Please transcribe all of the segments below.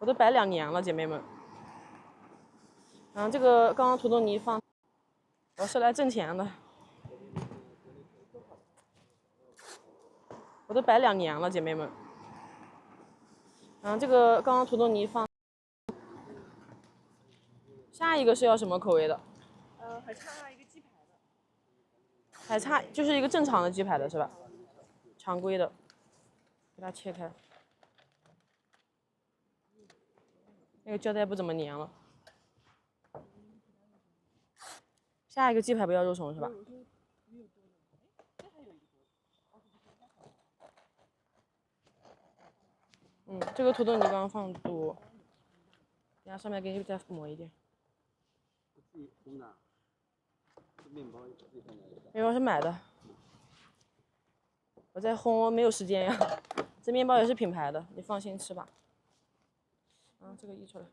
我都摆2年了，姐妹们。然后这个刚刚土豆泥放，我是来挣钱的。我都摆2年了，姐妹们。然后这个刚刚土豆泥放，下一个是要什么口味的？还差一个鸡排的。还差就是一个正常的鸡排的是吧？常规的，给它切开。那个胶带不怎么粘了。下一个鸡排不要肉松是吧？这个土豆泥刚刚放多，等下上面给你再抹一点。红的，面包面包是买的，我在烘，没有时间呀。这面包也是品牌的，你放心吃吧。这个溢出来。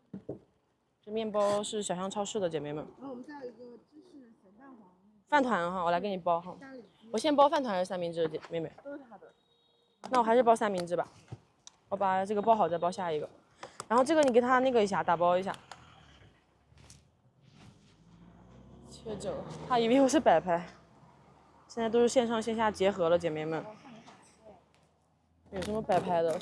这面包是小象超市的，姐妹们。然后我们再有一个芝士咸蛋黄。饭团哈，我来给你包哈。我先包饭团还是三明治，妹妹？都是他的。那我还是包三明治吧。我把这个包好再包下一个。然后这个你给他那个一下，打包一下。切整，他以为我是摆拍。现在都是线上线下结合了，姐妹们。有什么摆拍的？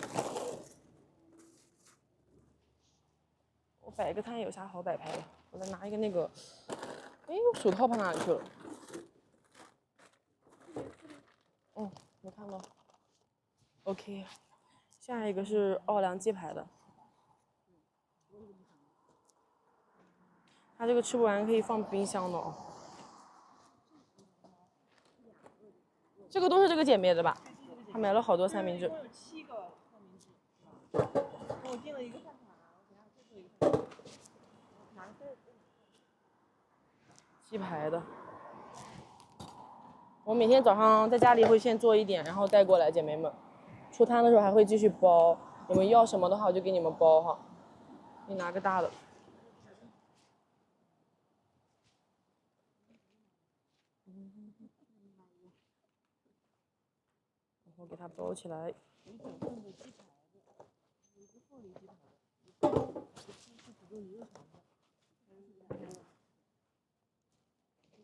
我摆个摊有啥好摆拍的？我再拿一个那个，哎，我手套跑哪里去了？没看到。OK， 下一个是奥良鸡排的。它这个吃不完可以放冰箱的哦。这个都是这个姐妹的吧？她买了好多三明治。我有7个三明治。我订了一个饭团，我等下再做一个饭团。拿个鸡排的。我每天早上在家里会先做一点，然后带过来，姐妹们。出摊的时候还会继续包，你们要什么的话我就给你们包哈。你拿个大的。然后给它包起来。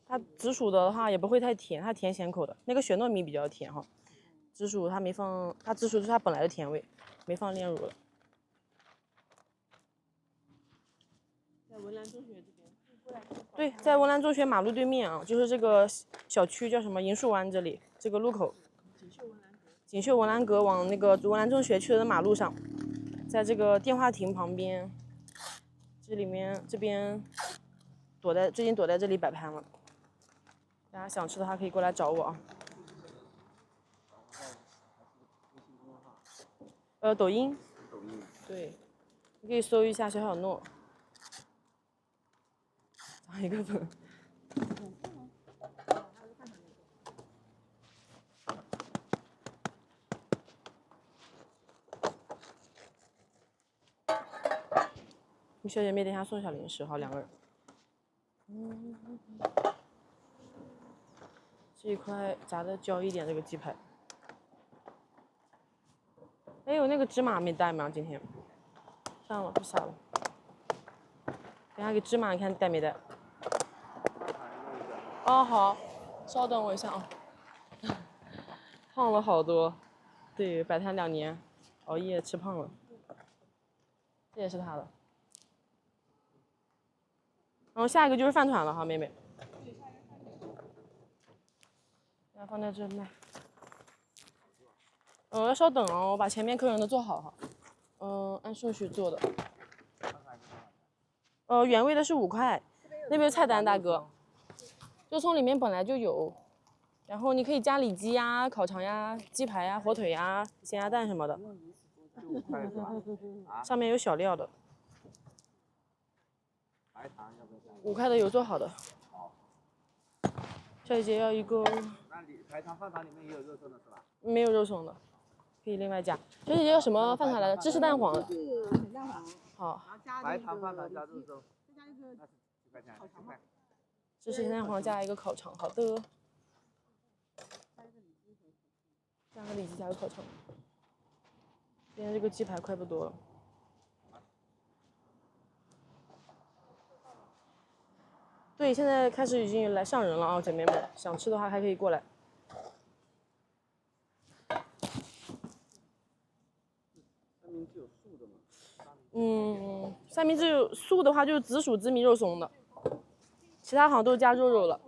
它紫薯的话也不会太甜，它甜咸口的。那个雪糯米比较甜哈，紫薯它没放，它紫薯是它本来的甜味，没放炼乳的。在文澜中学这边。对，在文澜中学马路对面啊，就是这个小区叫什么银树湾这里这个路口。锦绣文澜阁往那个文澜中学去的马路上，在这个电话亭旁边。这里面这边最近躲在这里摆摊了。大家想吃的话可以过来找我啊。抖音。对，你可以搜一下小小诺。长一个粉。你小姐妹等一下送小零食，好，2个人。这一块炸的焦一点，这个鸡排。哎呦，那个芝麻没带吗？今天。算了，不撒了。等下给芝麻，你看带没带？哦，好，稍等我一下啊。胖了好多，对，摆摊2年，熬夜吃胖了。这也是他的。然后下一个就是饭团了哈，妹妹。要放在这卖。要稍等哦，我把前面客人的做好哈。按顺序做的。原味的是5块，那边有菜单大哥。肉松里面本来就有，然后你可以加里脊呀、烤肠呀、鸡排呀、火腿呀、咸鸭蛋什么的。上面有小料的。5块的有做好的。小姐姐要一个。那白糖饭团里面也有肉松的是吧？没有肉松的，可以另外加。小姐姐要什么饭团来着？芝士蛋黄的。是咸蛋黄。好。白糖饭团加肉松。再加一个烤肠吧。芝士咸蛋黄加一个烤肠，好的。加个里脊，加个烤肠。今天这个鸡排快不多了。对，现在开始已经来上人了啊，姐妹们，想吃的话还可以过来。三明治有素的吗？三明治素的话就是紫薯紫米肉松的，其他好像都是加肉了。